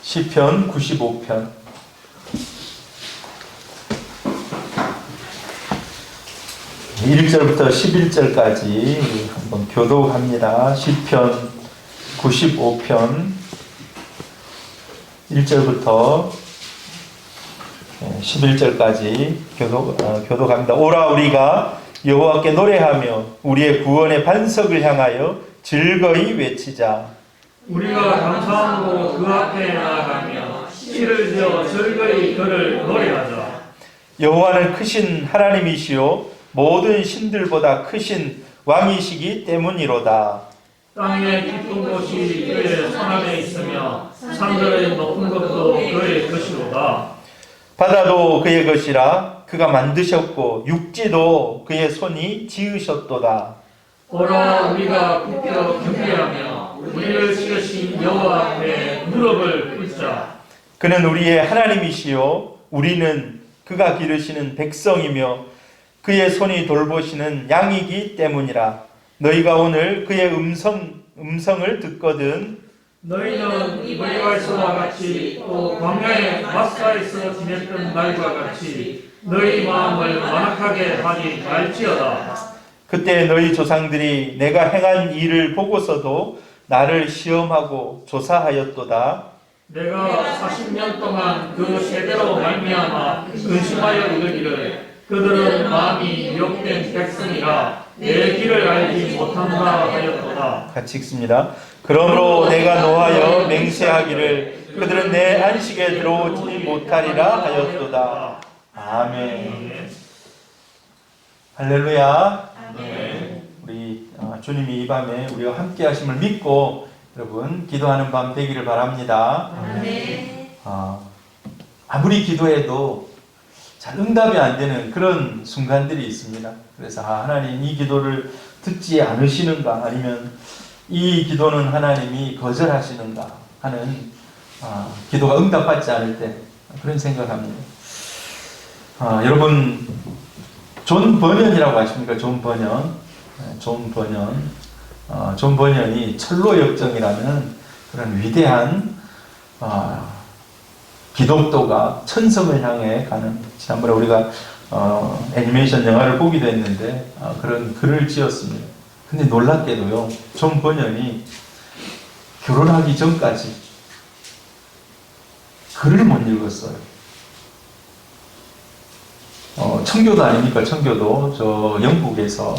시편 95편. 1절부터 11절까지 한번 교독합니다. 시편 95편 1절부터 11절까지 교독합니다. 오라 우리가 여호와께 노래하며 우리의 구원의 반석을 향하여 즐거이 외치자. 우리가 감사하고 그 앞에 나아가며 시를 지어 즐거이 그를 노래하자. 여호와는 크신 하나님이시요 모든 신들보다 크신 왕이시기 때문이로다. 땅의 깊은 곳이 그의 손안에 있으며 산들의 높은 것도 그의 것이로다. 바다도 그의 것이라 그가 만드셨고 육지도 그의 손이 지으셨도다. 오라 우리가 굳게 경배하며 우리를 지으신 여호와 앞에 무릎을 꿇자. 그는 우리의 하나님이시요 우리는 그가 기르시는 백성이며 그의 손이 돌보시는 양이기 때문이라. 너희가 오늘 그의 음성을 듣거든 너희는 이브리와에서와 같이 또 광야의 마사에서 지냈던 날과 같이 너희 마음을 완악하게 하지 말지어다. 그때 너희 조상들이 내가 행한 일을 보고서도 나를 시험하고 조사하였도다. 내가 40년 동안 그 세대로 말미암아 근심하여 이르기를 그들은 마음이 미혹된 백성이라 내 길을 알지 못한다 하였도다. 같이 읽습니다. 그러므로 내가 노하여 맹세하기를 그들은 내 안식에 들어오지 못하리라 하였도다. 아멘. 할렐루야. 우리 주님이 이 밤에 우리와 함께 하심을 믿고 여러분 기도하는 밤 되기를 바랍니다. 아무리 기도해도 잘 응답이 안 되는 그런 순간들이 있습니다. 그래서 하나님 이 기도를 듣지 않으시는가, 아니면 이 기도는 하나님이 거절하시는가 하는 기도가 응답받지 않을 때 그런 생각을 합니다. 여러분 존 버년이라고 아십니까? 존 버년. 존 버년이 철로 역정이라는 그런 위대한 기독도가 천성을 향해 가는, 지난번에 우리가 애니메이션 영화를 보기도 했는데 그런 글을 지었습니다. 근데 놀랍게도요, 존 버년이 결혼하기 전까지 글을 못 읽었어요. 청교도 아닙니까? 청교도. 저 영국에서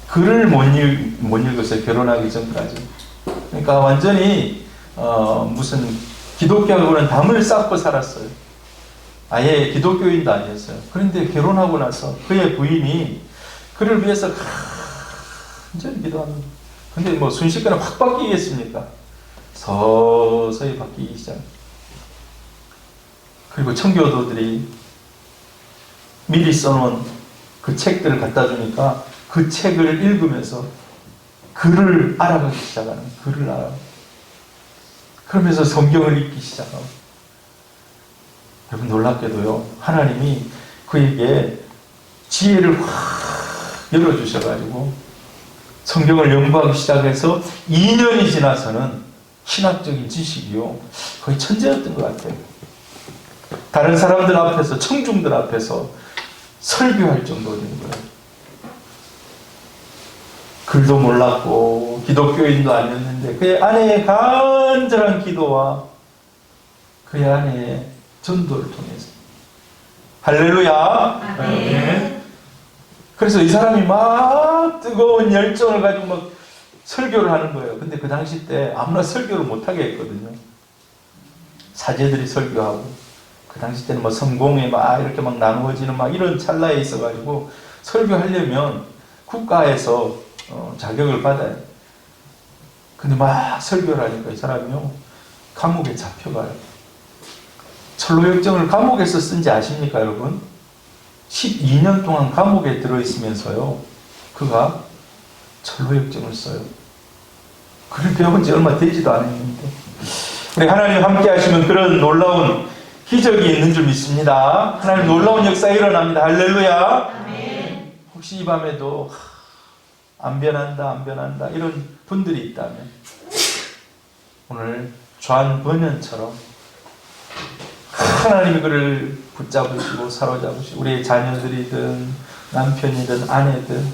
글을 못 읽었어요. 결혼하기 전까지. 그러니까 완전히 무슨 기독교하고는 담을 쌓고 살았어요. 아예 기독교인도 아니었어요. 그런데 결혼하고 나서 그의 부인이 그를 위해서 간절히 기도합니다. 근데 뭐 순식간에 확 바뀌겠습니까? 서서히 바뀌기 시작합니다. 그리고 청교도들이 미리 써놓은 그 책들을 갖다 주니까 그 책을 읽으면서 글을 알아가기 시작하는, 글을 알아. 그러면서 성경을 읽기 시작하고. 여러분 놀랍게도요, 하나님이 그에게 지혜를 확 열어주셔가지고 성경을 연구하기 시작해서 2년이 지나서는 신학적인 지식이요 거의 천재였던 것 같아요. 다른 사람들 앞에서, 청중들 앞에서 설교할 정도로 된 거예요. 글도 몰랐고 기독교인도 아니었는데 그의 아내의 간절한 기도와 그의 아내의 전도를 통해서, 할렐루야. 아멘. 그래서 이 사람이 막 뜨거운 열정을 가지고 막 설교를 하는 거예요. 근데 그 당시 때 아무나 설교를 못하게 했거든요. 사제들이 설교하고, 그 당시 때는 뭐 성공에 막 이렇게 막 나누어지는 막 이런 찰나에 있어가지고 설교하려면 국가에서 자격을 받아요. 근데 막 설교를 하니까 이 사람이요 감옥에 잡혀가요. 철로역정을 감옥에서 쓴지 아십니까 여러분? 12년 동안 감옥에 들어있으면서요 그가 철로역정을 써요. 글을 배운 지 얼마 되지도 않았는데. 우리 하나님 함께 하시면 그런 놀라운 기적이 있는 줄 믿습니다. 하나님 놀라운 역사가 일어납니다. 할렐루야. 아멘. 혹시 이 밤에도 안 변한다 이런 분들이 있다면 오늘 존 버년처럼 하나님이 그를 붙잡으시고 사로잡으시고 우리의 자녀들이든 남편이든 아내든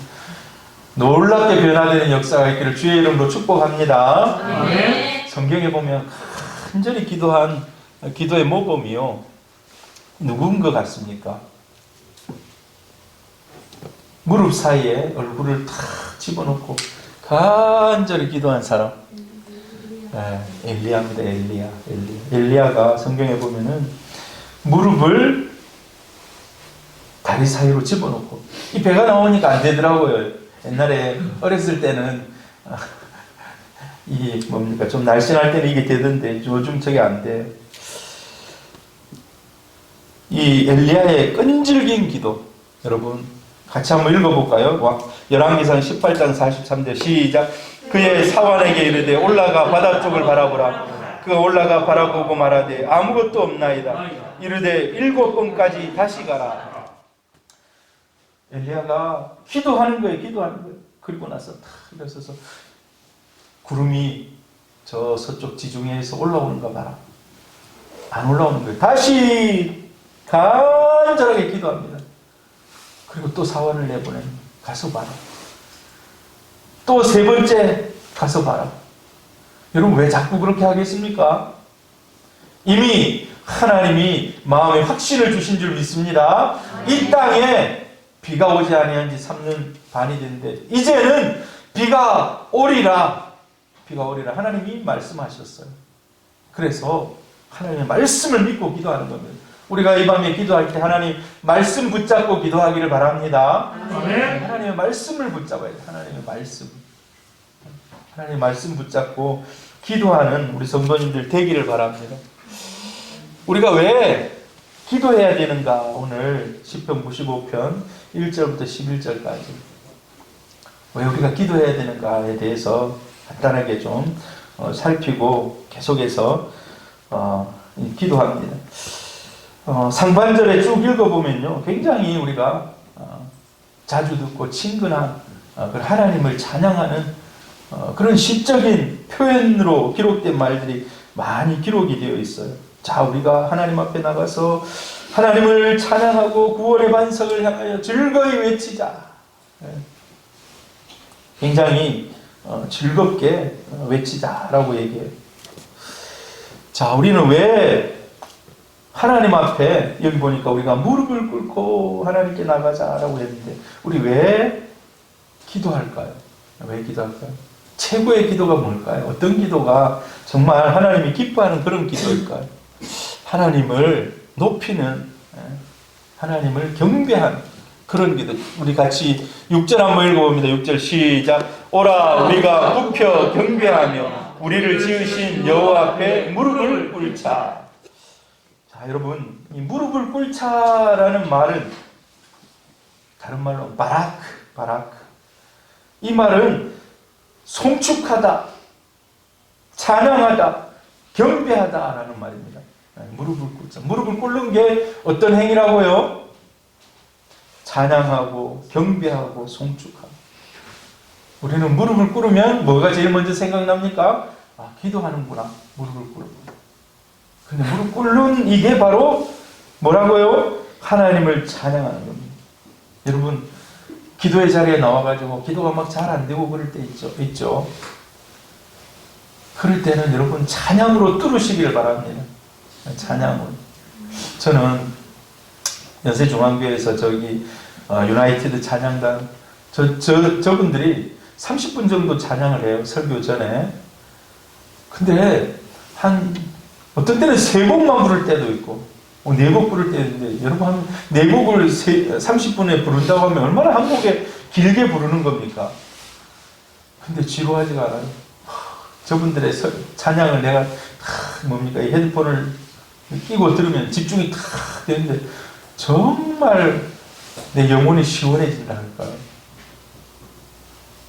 놀랍게 변화되는 역사가 있기를 주의 이름으로 축복합니다. 아멘. 성경에 보면 간절히 기도한 기도의 모범이요, 누군 것 같습니까? 무릎 사이에 얼굴을 탁 집어넣고 간절히 기도한 사람, 엘리야입니다. 엘리야가 성경에 보면은 무릎을 다리 사이로 집어넣고, 이 배가 나오니까 안 되더라고요. 옛날에 어렸을 때는 이 뭡니까, 좀 날씬할 때는 이게 되던데 요즘 저게 안 돼. 이 엘리야의 끈질긴 기도, 여러분 같이 한번 읽어볼까요? 열왕기상 18장 43절 시작. 그의 사환에게 이르되 올라가 바다 쪽을 바라보라. 그가 올라가 바라보고 말하되 아무것도 없나이다. 이르되 7번까지 다시 가라. 엘리야가 기도하는 거예요. 그리고 나서 탁 일어서서 구름이 저 서쪽 지중해에서 올라오는가 봐라. 안 올라오는 거예요. 다시 간절하게 기도합니다. 그리고 또 사원을 내보내. 가서 봐라. 또 3번째 가서 봐라. 여러분 왜 자꾸 그렇게 하겠습니까? 이미 하나님이 마음에 확신을 주신 줄 믿습니다. 이 땅에 비가 오지 아니한 지 3년 반이 됐는데 이제는 비가 오리라. 하나님이 말씀하셨어요. 그래서 하나님의 말씀을 믿고 기도하는 겁니다. 우리가 이 밤에 기도할 때 하나님 말씀 붙잡고 기도하기를 바랍니다. 아멘. 하나님의 말씀을 붙잡아야 돼요. 하나님의 말씀 붙잡고 기도하는 우리 성도님들 되기를 바랍니다. 우리가 왜 기도해야 되는가? 오늘 시편 95편 1절부터 11절까지 왜 우리가 기도해야 되는가에 대해서 간단하게 좀 살피고 계속해서 기도합니다. 상반절에 쭉 읽어보면요, 굉장히 우리가 자주 듣고 친근한 하나님을 찬양하는 그런 시적인 표현으로 기록된 말들이 많이 기록이 되어 있어요. 자, 우리가 하나님 앞에 나가서 하나님을 찬양하고 구원의 반석을 향하여 즐거이 외치자. 굉장히 즐겁게 외치자라고 얘기해요. 자, 우리는 왜 하나님 앞에, 여기 보니까 우리가 무릎을 꿇고 하나님께 나가자라고 했는데 우리 왜 기도할까요? 최고의 기도가 뭘까요? 어떤 기도가 정말 하나님이 기뻐하는 그런 기도일까요? 하나님을 높이는, 하나님을 경배하는 그런 기도. 우리 같이 6절 한번 읽어봅니다. 6절 시작. 오라 우리가 굽혀 경배하며 우리를 지으신 여호와 앞에 무릎을 꿇자. 자, 여러분, 이 무릎을 꿇자라는 말은 다른 말로 바라크. 이 말은 송축하다, 찬양하다, 경배하다라는 말입니다. 무릎을 꿇자. 무릎을 꿇는 게 어떤 행위라고요? 찬양하고 경배하고 송축하고. 우리는 무릎을 꿇으면 뭐가 제일 먼저 생각납니까? 기도하는구나. 무릎을 꿇으면. 근데 무릎 꿇는 이게 바로 뭐라고요? 하나님을 찬양하는 겁니다. 여러분, 기도의 자리에 나와가지고 기도가 막 잘 안 되고 그럴 때 있죠. 그럴 때는 여러분 찬양으로 뚫으시길 바랍니다. 찬양으로. 저는 연세중앙교회에서 유나이티드 찬양단 저분들이 30분 정도 찬양을 해요. 설교 전에. 근데 어떤 때는 3곡만 부를 때도 있고 4곡 부를 때도 있는데, 여러분 한 4곡을 30분에 부른다고 하면 얼마나 한 곡에 길게 부르는 겁니까? 근데 지루하지가 않아요. 저분들의 찬양을 내가 이 헤드폰을 끼고 들으면 집중이 탁 되는데 정말 내 영혼이 시원해진다니까요.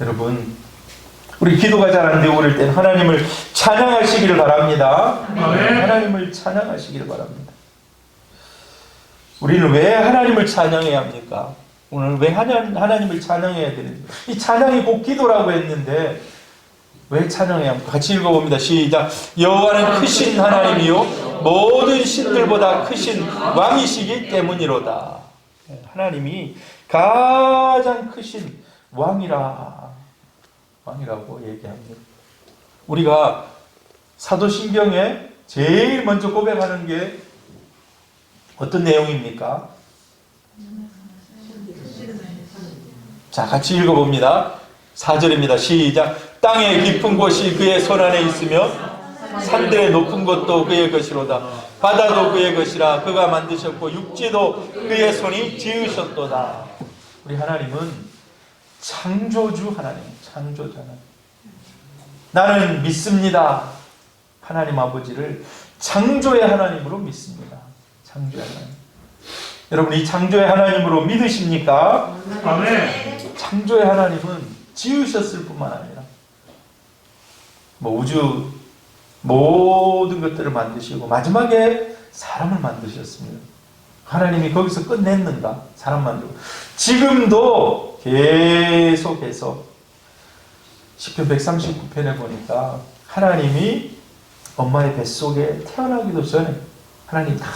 여러분, 우리 기도가 잘 안 되고 그럴 땐 하나님을 찬양하시기를 바랍니다. 하나님을 찬양하시기를 바랍니다. 우리는 왜 하나님을 찬양해야 합니까? 오늘 왜 하나님을 찬양해야 되는지. 이 찬양이 곧 기도라고 했는데 왜 찬양해야 합니까? 같이 읽어봅니다. 시작. 여호와는 크신 하나님이요 모든 신들보다 크신 왕이시기 때문이로다. 하나님이 가장 크신 왕이라고 얘기합니다. 우리가 사도신경에 제일 먼저 고백하는 게 어떤 내용입니까? 자, 같이 읽어봅니다. 4절입니다. 시작. 땅의 깊은 곳이 그의 손안에 있으며 산들의 높은 곳도 그의 것이로다. 바다도 그의 것이라. 그가 만드셨고 육지도 그의 손이 지으셨도다. 우리 하나님은 창조주 하나님, 창조주 하나님. 나는 믿습니다. 하나님 아버지를 창조의 하나님으로 믿습니다. 창조의 하나님. 여러분, 이 창조의 하나님으로 믿으십니까? 아멘. 창조의 하나님은 지으셨을 뿐만 아니라 우주 모든 것들을 만드시고 마지막에 사람을 만드셨습니다. 하나님이 거기서 끝냈는가? 사람 만들고 지금도 계속해서 시편 139편에 보니까 하나님이 엄마의 뱃속에 태어나기도 전에 하나님 다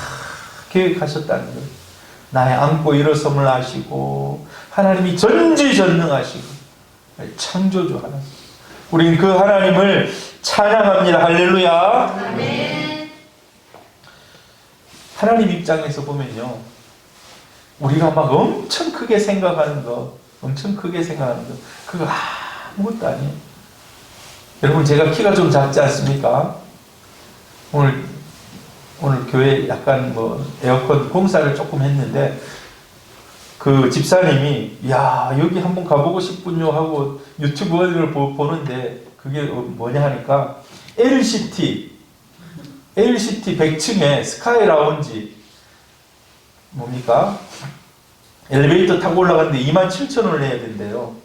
계획하셨다는 거예요. 나의 안고 일어섬을 아시고 하나님이 전지전능하시고 창조주 하나님. 우리는 그 하나님을 찬양합니다. 할렐루야. 아멘. 하나님 입장에서 보면요, 우리가 막 엄청 크게 생각하는 거 그거 아무것도 아니에요. 여러분, 제가 키가 좀 작지 않습니까? 오늘 교회 약간 에어컨 공사를 조금 했는데 그 집사님이 야, 여기 한번 가보고 싶군요 하고 유튜브를 보는데 그게 뭐냐 하니까 LCT 100층에 스카이 라운지 뭡니까? 엘리베이터 타고 올라갔는데 27,000원을 내야 된대요.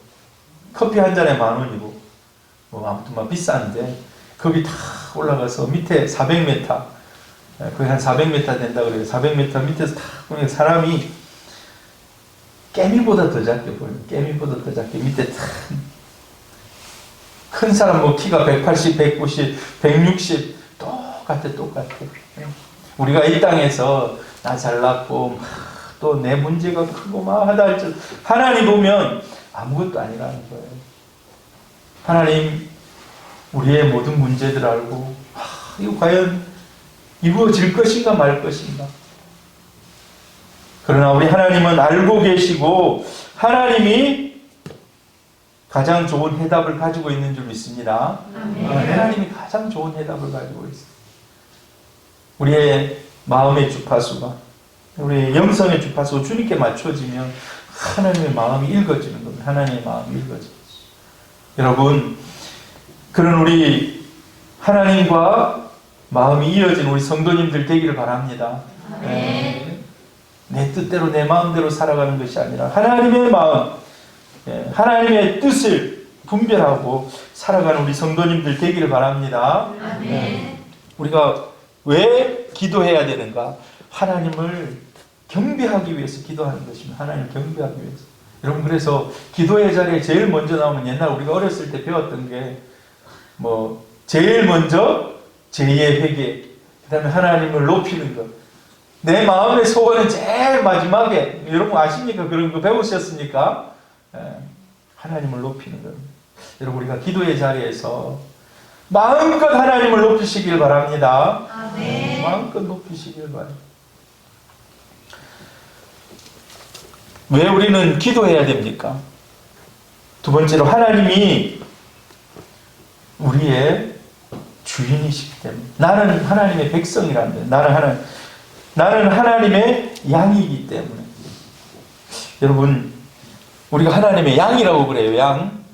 커피 한 잔에 10,000원이고 아무튼 막 비싼데 거기 다 올라가서 밑에 400m 거의 한 400m 된다 그래요. 400m 밑에서 다 보면 사람이 깨미보다 더 작게 보여요. 깨미보다 더 작게 밑에 큰 사람 키가 180, 190, 160 똑같아. 우리가 이 땅에서 나 잘났고 또 내 문제가 크고 막 하다 할지 하나님 보면 아무것도 아니라는 거예요. 하나님 우리의 모든 문제들 알고 이거 과연 이루어질 것인가 말 것인가. 그러나 우리 하나님은 알고 계시고 하나님이 가장 좋은 해답을 가지고 있는 줄 믿습니다. 하나님이 가장 좋은 해답을 가지고 있어요. 우리의 마음의 주파수가, 우리의 영성의 주파수가 주님께 맞춰지면 하나님의 마음이 읽어지는 겁니다. 하나님의 마음이 읽어지죠. 여러분, 그런 우리 하나님과 마음이 이어진 우리 성도님들 되기를 바랍니다. 내 뜻대로 내 마음대로 살아가는 것이 아니라 하나님의 마음, 하나님의 뜻을 분별하고 살아가는 우리 성도님들 되기를 바랍니다. 우리가 왜 기도해야 되는가? 하나님을 경배하기 위해서 기도하는 것입니다. 하나님을 경배하기 위해서. 여러분, 그래서 기도의 자리에 제일 먼저 나오면 옛날 우리가 어렸을 때 배웠던 게 제일 먼저 제2의 회개, 그 다음에 하나님을 높이는 것. 내 마음의 소원은 제일 마지막에, 여러분 아십니까? 그런 거 배우셨습니까? 하나님을 높이는 것. 여러분, 우리가 기도의 자리에서 마음껏 하나님을 높이시길 바랍니다. 마음껏 높이시길 바랍니다. 왜 우리는 기도해야 됩니까? 두 번째로 하나님이 우리의 주인이시기 때문에. 나는 하나님의 백성이란데, 나는 하나님의 양이기 때문에. 여러분, 우리가 하나님의 양이라고 그래요. 양.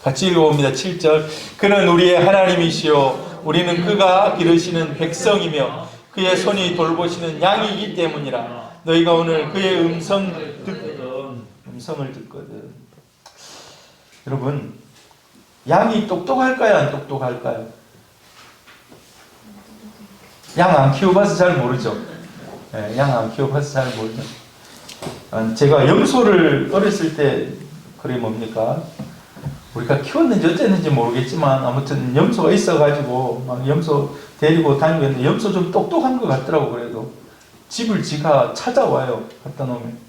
같이 읽어봅니다. 7절. 그는 우리의 하나님이시요 우리는 그가 기르시는 백성이며 그의 손이 돌보시는 양이기 때문이라. 너희가 오늘 그의 음성을 듣거든. 여러분, 양이 똑똑할까요? 안 똑똑할까요? 양 안 키워봐서 잘 모르죠. 양 안 키워봐서 잘 모르죠. 제가 염소를 어렸을 때, 그게 뭡니까? 우리가 키웠는지 어쨌는지 모르겠지만 아무튼 염소가 있어가지고 막 염소 데리고 다니고 했는데 염소 좀 똑똑한 것 같더라고. 그래도 집을 지가 찾아와요. 갖다 놓으면.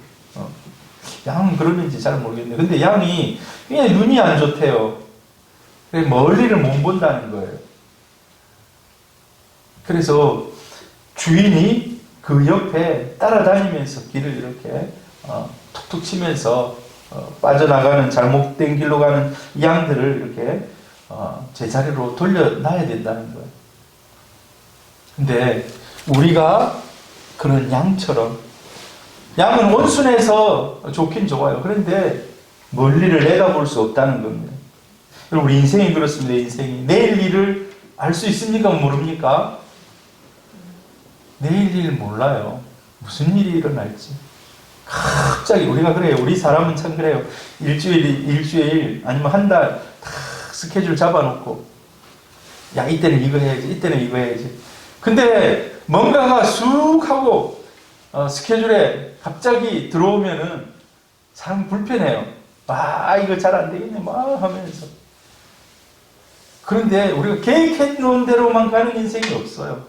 양은 그러는지 잘 모르겠는데 근데 양이 그냥 눈이 안 좋대요. 그래서 멀리를 못 본다는 거예요. 그래서 주인이 그 옆에 따라다니면서 길을 이렇게 툭툭 치면서 빠져나가는 잘못된 길로 가는 양들을 이렇게 제자리로 돌려놔야 된다는 거예요. 근데 우리가 그런 양처럼 양은 온순해서 좋긴 좋아요. 그런데 멀리를 내다볼 수 없다는 겁니다. 우리 인생이 그렇습니다. 인생이 내일 일을 알 수 있습니까? 모릅니까? 내일 일 몰라요. 무슨 일이 일어날지. 갑자기 우리가 그래요. 우리 사람은 참 그래요. 일주일 아니면 한 달 다 스케줄 잡아놓고 야 이때는 이거 해야지, 이때는 이거 해야지. 근데 뭔가가 쑥 하고 스케줄에 갑자기 들어오면은 사람 불편해요. 이거 잘 안 되겠네 막 하면서. 그런데 우리가 계획해 놓은 대로만 가는 인생이 없어요.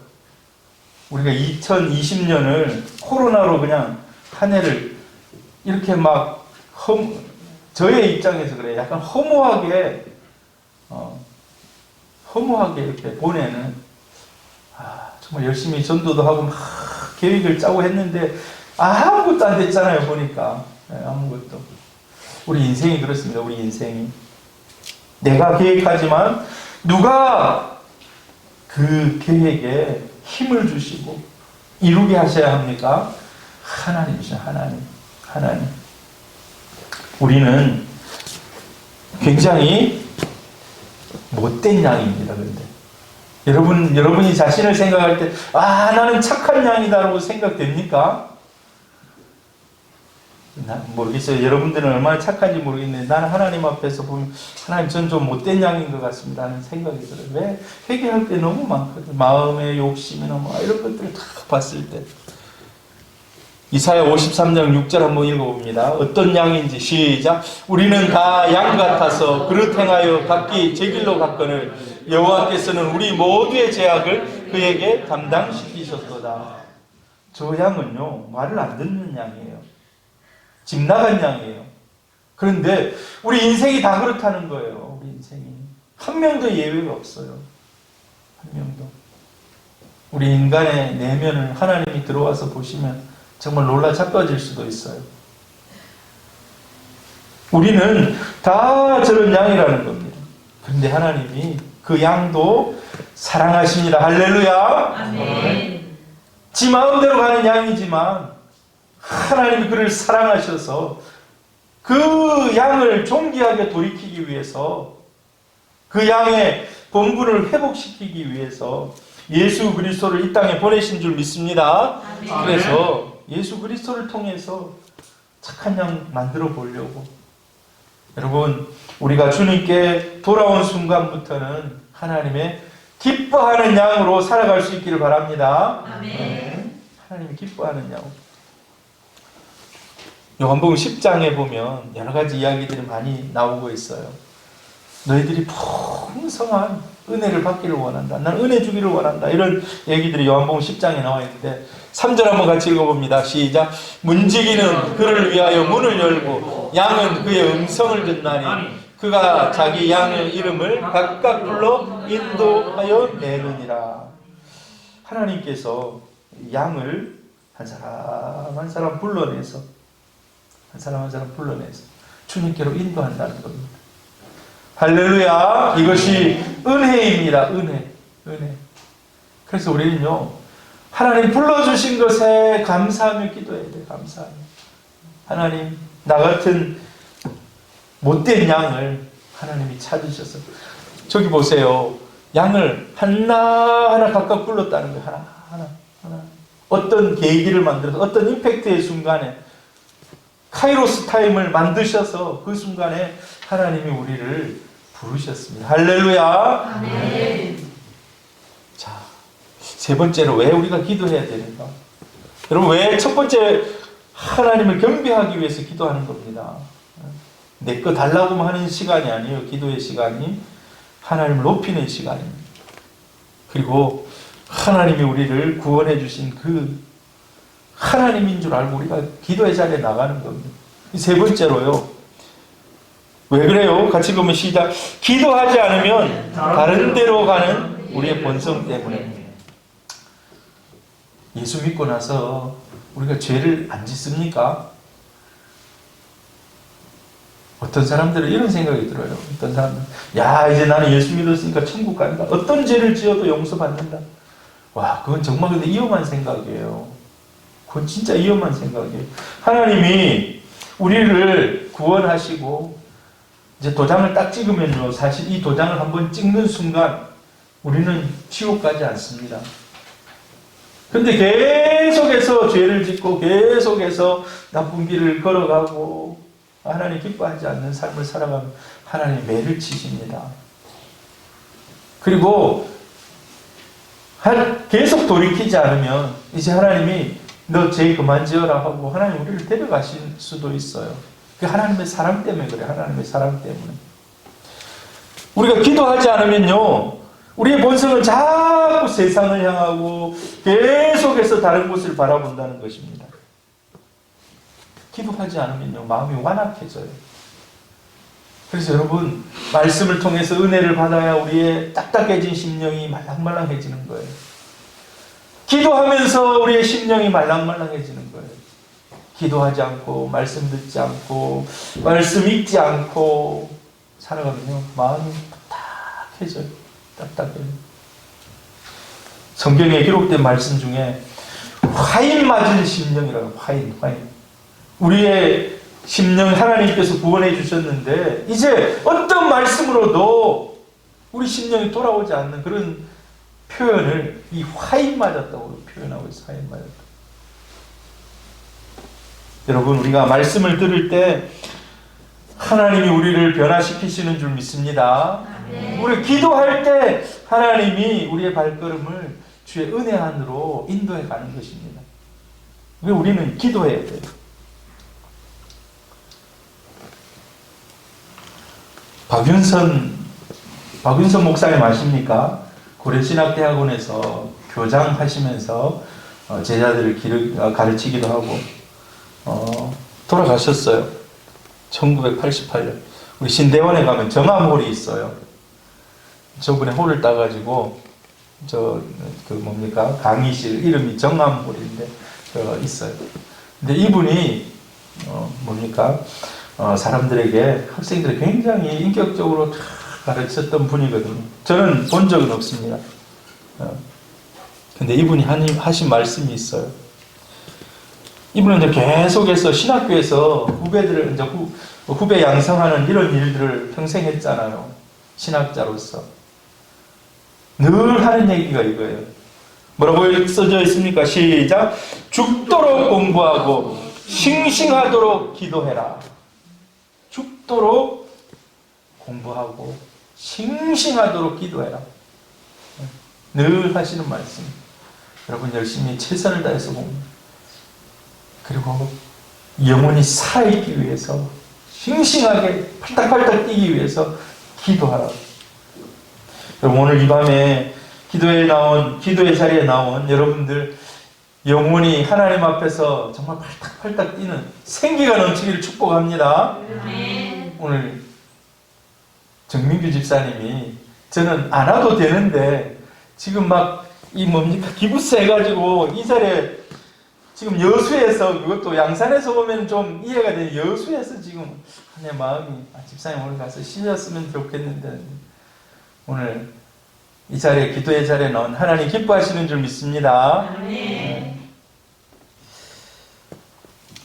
우리가 2020년을 코로나로 그냥 한 해를 이렇게 막 저의 입장에서 그래요. 약간 허무하게 이렇게 보내는 정말 열심히 전도도 하고 막 계획을 짜고 했는데 아무것도 안 됐잖아요. 보니까 아무것도. 우리 인생이 그렇습니다. 우리 인생이 내가 계획하지만 누가 그 계획에 힘을 주시고 이루게 하셔야 합니까? 하나님이죠. 하나님. 우리는 굉장히 못된 양입니다. 그런데 여러분이 자신을 생각할 때 나는 착한 양이다라고 생각됩니까? 모르겠어요. 여러분들은 얼마나 착한지 모르겠는데 나는 하나님 앞에서 보면 하나님 전 좀 못된 양인 것 같습니다 하는 생각이 들어요. 왜? 회개할 때 너무 많거든. 마음의 욕심이나 이런 것들을 다 봤을 때. 이사야 53장 6절 한번 읽어봅니다. 어떤 양인지 시작. 우리는 다 양 같아서 그릇 행하여 각기 제 길로 갔거늘 여호와께서는 우리 모두의 죄악을 그에게 담당시키셨도다. 저 양은요 말을 안 듣는 양이에요. 집 나간 양이에요. 그런데 우리 인생이 다 그렇다는 거예요. 우리 인생이 한 명도 예외가 없어요. 한 명도. 우리 인간의 내면을 하나님이 들어와서 보시면 정말 놀라 자빠질 수도 있어요. 우리는 다 저런 양이라는 겁니다. 그런데 하나님이 그 양도 사랑하십니다. 할렐루야. 아멘. 지 마음대로 가는 양이지만 하나님이 그를 사랑하셔서 그 양을 존귀하게 돌이키기 위해서 그 양의 본분을 회복시키기 위해서 예수 그리스도를 이 땅에 보내신 줄 믿습니다. 아멘. 그래서 예수 그리스도를 통해서 착한 양 만들어 보려고 여러분 우리가 주님께 돌아온 순간부터는 하나님의 기뻐하는 양으로 살아갈 수 있기를 바랍니다. 아멘. 하나님이 기뻐하는 양. 요한복음 10장에 보면 여러 가지 이야기들이 많이 나오고 있어요. 너희들이 풍성한 은혜를 받기를 원한다. 난 은혜 주기를 원한다. 이런 얘기들이 요한복음 10장에 나와 있는데 3절 한번 같이 읽어봅니다. 시작. 문지기는 그를 위하여 문을 열고 양은 그의 음성을 듣나니 그가 자기 양의 이름을 각각 불러 인도하여 내느니라. 하나님께서 양을 한 사람 한 사람 불러내서 주님께로 인도한다는 겁니다. 할렐루야. 이것이 은혜입니다. 은혜. 그래서 우리는요 하나님 불러주신 것에 감사하며 기도해야 돼요. 감사하며. 하나님 나 같은 못된 양을 하나님이 찾으셔서 저기 보세요. 양을 하나하나 각각 불렀다는 거예요. 하나. 어떤 계기를 만들어서 어떤 임팩트의 순간에 카이로스 타임을 만드셔서 그 순간에 하나님이 우리를 부르셨습니다. 할렐루야. 아멘. 자, 세 번째로 왜 우리가 기도해야 되는가? 여러분 왜 첫 번째 하나님을 경배하기 위해서 기도하는 겁니다. 내 거 달라고만 하는 시간이 아니에요. 기도의 시간이 하나님을 높이는 시간입니다. 그리고 하나님이 우리를 구원해 주신 그 하나님인 줄 알고 우리가 기도의 자리에 나가는 겁니다. 세 번째로요. 왜 그래요? 같이 보면 시작. 기도하지 않으면 다른 데로 가는 우리의 본성 때문에. 예수 믿고 나서 우리가 죄를 안 짓습니까? 어떤 사람들은 이런 생각이 들어요. 어떤 사람들은 야 이제 나는 예수 믿었으니까 천국 간다. 어떤 죄를 지어도 용서받는다. 와 그건 정말 근데 위험한 생각이에요. 그건 진짜 위험한 생각이에요. 하나님이 우리를 구원하시고 이제 도장을 딱 찍으면요. 사실 이 도장을 한번 찍는 순간 우리는 지옥 가지 않습니다. 근데 계속해서 죄를 짓고 계속해서 나쁜 길을 걸어가고 하나님 기뻐하지 않는 삶을 살아가면 하나님 매를 치십니다. 그리고 계속 돌이키지 않으면 이제 하나님이 너 죄 그만 지어라 하고 하나님 우리를 데려가실 수도 있어요. 그 하나님의 사랑 때문에 그래. 하나님의 사랑 때문에. 우리가 기도하지 않으면요. 우리의 본성은 자꾸 세상을 향하고 계속해서 다른 곳을 바라본다는 것입니다. 기도하지 않으면요. 마음이 완악해져요. 그래서 여러분 말씀을 통해서 은혜를 받아야 우리의 딱딱해진 심령이 말랑말랑해지는 거예요. 기도하면서 우리의 심령이 말랑말랑해지는 거예요. 기도하지 않고 말씀 듣지 않고 말씀 읽지 않고 살아가면요. 마음이 딱딱해져요. 딱딱해요. 성경에 기록된 말씀 중에 화인 맞은 심령이라고 화인. 우리의 심령 하나님께서 구원해 주셨는데 이제 어떤 말씀으로도 우리 심령이 돌아오지 않는 그런 표현을 이 화인 맞았다고 표현하고 있어요. 화인 맞았다. 여러분 우리가 말씀을 들을 때 하나님이 우리를 변화시키시는 줄 믿습니다. 우리 기도할 때 하나님이 우리의 발걸음을 주의 은혜 안으로 인도해 가는 것입니다. 왜 우리는 기도해야 돼요. 박윤선 목사님 아십니까? 고려신학대학원에서 교장 하시면서 제자들을 가르치기도 하고 돌아가셨어요. 1988년. 우리 신대원에 가면 정암홀이 있어요. 저번에 홀을 따가지고 강의실 이름이 정암홀인데 있어요. 근데 이분이 사람들에게 학생들이 굉장히 인격적으로 가르쳤던 분이거든요. 저는 본 적은 없습니다. 근데 이분이 하신 말씀이 있어요. 이분은 이제 계속해서 신학교에서 후배들을 이제 후배 양성하는 이런 일들을 평생 했잖아요. 신학자로서. 늘 하는 얘기가 이거예요. 뭐라고 써져 있습니까? 시작. 죽도록 공부하고 싱싱하도록 기도해라. 죽도록 공부하고 싱싱하도록 기도해라. 늘 하시는 말씀. 여러분 열심히 최선을 다해서 공부. 그리고 영혼이 살아있기 위해서 싱싱하게 팔딱팔딱 뛰기 위해서 기도하라. 여러분 오늘 이 밤에 기도의 자리에 나온 여러분들 영혼이 하나님 앞에서 정말 팔딱팔딱 뛰는 생기가 넘치기를 축복합니다. 오늘 정민규 집사님이 저는 안 와도 되는데 지금 기부스 해가지고 이 자리에 지금 여수에서 그것도 양산에서 보면 좀 이해가 돼요. 여수에서 지금 내 마음이 집사님 오늘 가서 쉬셨으면 좋겠는데 오늘 이 자리에 기도의 자리에 나온 하나님 기뻐하시는 줄 믿습니다.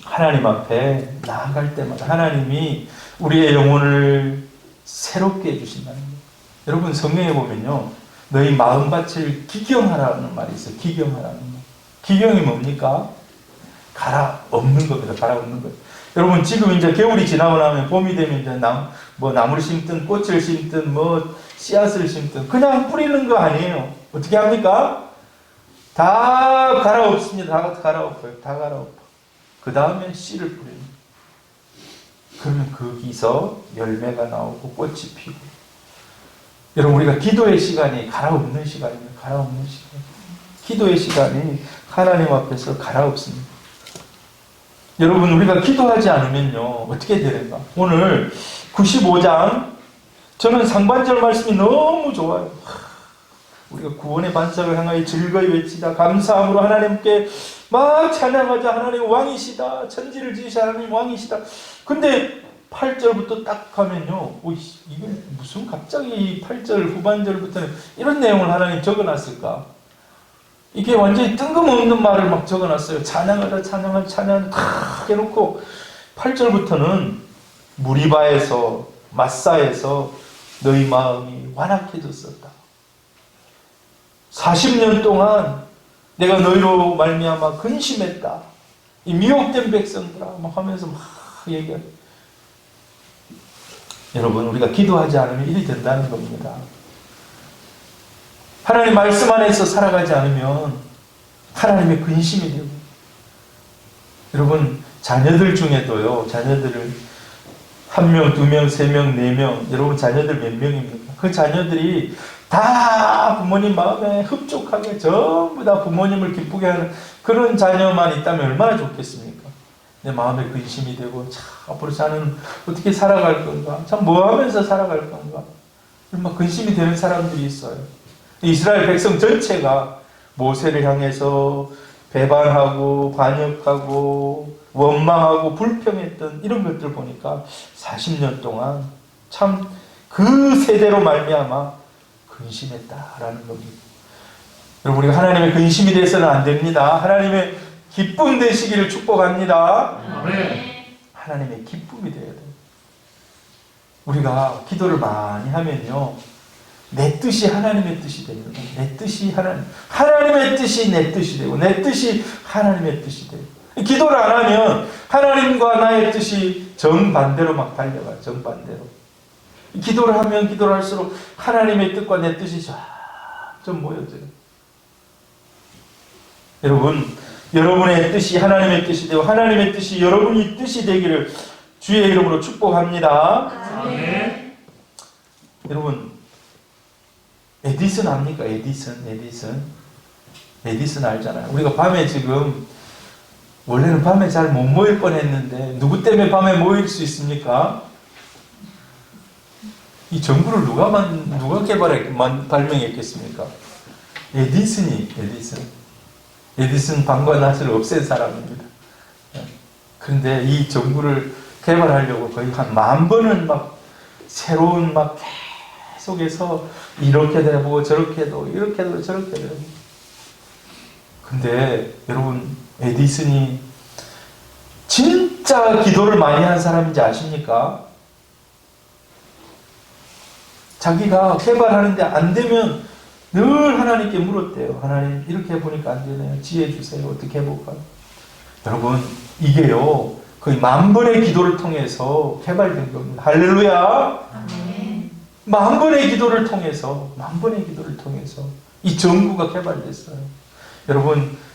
하나님 앞에 나아갈 때마다 하나님이 우리의 영혼을 새롭게 해주신다는 거예요. 여러분 성경에 보면요. 너희 마음밭을 기경하라는 말이 있어요. 기경하라는 말. 기경이 뭡니까? 갈아엎는 겁니다. 갈아엎는 거예요. 여러분 지금 이제 겨울이 지나고 나면 봄이 되면 이제 나무를 심든 꽃을 심든 씨앗을 심든 그냥 뿌리는 거 아니에요. 어떻게 합니까? 다 갈아엎습니다. 다 갈아엎어요. 다 갈아엎어. 그 다음에 씨를 뿌립니다. 그러면 거기서 열매가 나오고 꽃이 피고. 여러분, 우리가 기도의 시간이 갈아엎는 시간입니다. 갈아엎는 시간. 기도의 시간이 하나님 앞에서 갈아엎습니다. 여러분, 우리가 기도하지 않으면요 어떻게 되는가? 오늘 95장, 저는 상반절 말씀이 너무 좋아요. 우리가 구원의 반석을 향하여 즐거이 외치다, 감사함으로 하나님께 막 찬양하자. 하나님 왕이시다. 천지를 지으신 하나님 왕이시다. 근데 8절부터 딱 하면요, 이건 무슨 갑자기 8절 후반절부터는 이런 내용을 하나님 적어놨을까? 이게 완전히 뜬금없는 말을 막 적어놨어요. 찬양하자, 찬양하자, 찬양 탁 해놓고 8절부터는 무리바에서, 마사에서 너희 마음이 완악해졌었다. 40년 동안 내가 너희로 말미암아 근심했다. 이 미혹된 백성들아 막 하면서 막 얘기해. 여러분, 우리가 기도하지 않으면 일이 된다는 겁니다. 하나님 말씀 안에서 살아가지 않으면 하나님의 근심이 되고. 여러분, 자녀들 중에도요, 자녀들을 1명, 2명, 3명, 4명, 여러분 자녀들 몇 명입니까? 그 자녀들이 다 부모님 마음에 흡족하게 전부 다 부모님을 기쁘게 하는 그런 자녀만 있다면 얼마나 좋겠습니까? 내 마음에 근심이 되고, 참 앞으로 자는 어떻게 살아갈 건가? 참 뭐 하면서 살아갈 건가? 얼마나 근심이 되는 사람들이 있어요. 이스라엘 백성 전체가 모세를 향해서 배반하고 반역하고 원망하고 불평했던 이런 것들 보니까 40년 동안 참 그 세대로 말미암아 근심했다라는 겁니다. 여러분, 우리가 하나님의 근심이 돼서는 안 됩니다. 하나님의 기쁨 되시기를 축복합니다. 아멘. 하나님의 기쁨이 되어야 돼요. 우리가 기도를 많이 하면요, 내 뜻이 하나님의 뜻이 됩니다. 내 뜻이 하나님의 뜻이 내 뜻이 되고, 내 뜻이 하나님의 뜻이 되고. 기도를 안 하면 하나님과 나의 뜻이 정반대로 막 달려가요. 정반대로. 기도를 하면 기도를 할수록 하나님의 뜻과 내 뜻이 좀 모여져요. 여러분, 여러분의 뜻이 하나님의 뜻이 되고 하나님의 뜻이 여러분의 뜻이 되기를 주의 이름으로 축복합니다. 아멘. 여러분, 에디슨 압니까? 에디슨 알잖아요. 우리가 밤에 지금, 원래는 밤에 잘 못 모일 뻔했는데 누구 때문에 밤에 모일 수 있습니까? 이 전구를 누가 발명했겠습니까? 에디슨 밤과 낮을 없앤 사람입니다. 그런데 이 전구를 개발하려고 거의 한 10,000번은 막 새로운 막 계속해서 이렇게도 해보고 저렇게도 이렇게도 저렇게도 해보고. 근데 여러분, 에디슨이 진짜 기도를 많이 한 사람인지 아십니까? 자기가 개발하는데 안 되면 늘 하나님께 물었대요. 하나님, 이렇게 해보니까 안 되네요. 지혜 주세요. 어떻게 해볼까요? 여러분, 이게요, 거의 10,000번의 기도를 통해서 개발된 겁니다. 할렐루야! 아멘. 10,000번의 기도를 통해서 이 전구가 개발됐어요.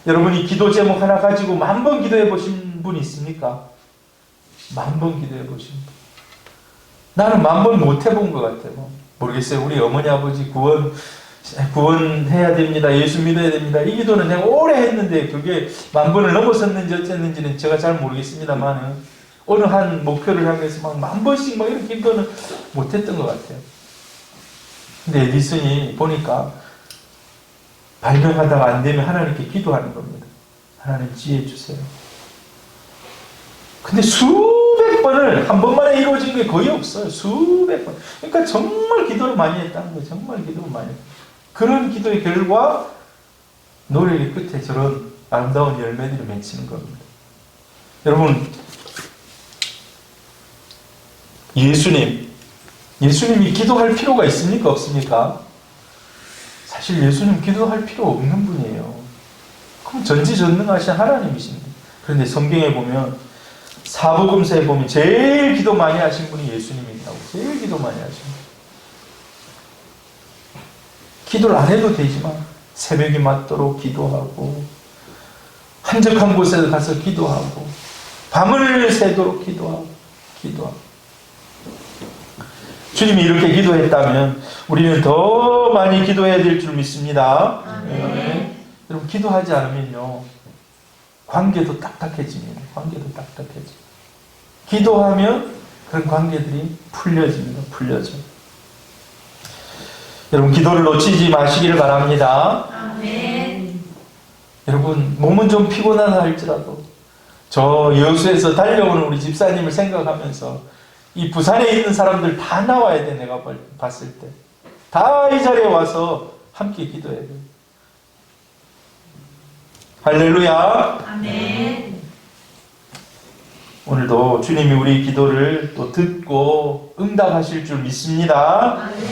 여러분이 기도 제목 하나 가지고 10,000번 기도해 보신 분 있습니까? 10,000번 기도해 보신 분. 나는 10,000번 못 해본 것 같아요. 모르겠어요. 우리 어머니 아버지 구원해야 됩니다. 예수 믿어야 됩니다. 이 기도는 내가 오래 했는데 그게 10,000번을 넘어섰는지 어쨌는지는 제가 잘 모르겠습니다만, 어느 한 목표를 향해서 막 10,000번씩 막 이렇게 기도는 못했던 것 같아요. 근데 에디슨이 보니까 발명하다가 안 되면 하나님께 기도하는 겁니다. 하나님, 지혜 주세요. 근데 수백 번을 한 번만에 이루어진 게 거의 없어요. 수백 번. 그러니까 정말 기도를 많이 했다는 거예요. 정말 기도를 많이 했어요. 그런 기도의 결과 노력의 끝에 저런 아름다운 열매들이 맺히는 겁니다. 여러분, 예수님이 기도할 필요가 있습니까? 없습니까? 사실 예수님 기도할 필요 없는 분이에요. 그럼 전지전능하신 하나님이십니다. 그런데 성경에 보면, 사복음서에 보면 제일 기도 많이 하신 분이 예수님이라고. 제일 기도 많이 하신 분. 기도를 안 해도 되지만 새벽이 맞도록 기도하고, 한적한 곳에 가서 기도하고, 밤을 새도록 기도하고, 기도합니다. 주님이 이렇게 기도했다면 우리는 더 많이 기도해야 될 줄 믿습니다. 아멘. 여러분, 기도하지 않으면요, 관계도 딱딱해집니다. 관계도 딱딱해져. 기도하면 그런 관계들이 풀려집니다. 풀려져. 여러분, 기도를 놓치지 마시기를 바랍니다. 아멘. 여러분, 몸은 좀 피곤하다 할지라도 저 여수에서 달려오는 우리 집사님을 생각하면서 이 부산에 있는 사람들 다 나와야 돼. 내가 봤을 때 다 이 자리에 와서 함께 기도해야 돼. 할렐루야. 아멘. 오늘도 주님이 우리 기도를 또 듣고 응답하실 줄 믿습니다. 아멘.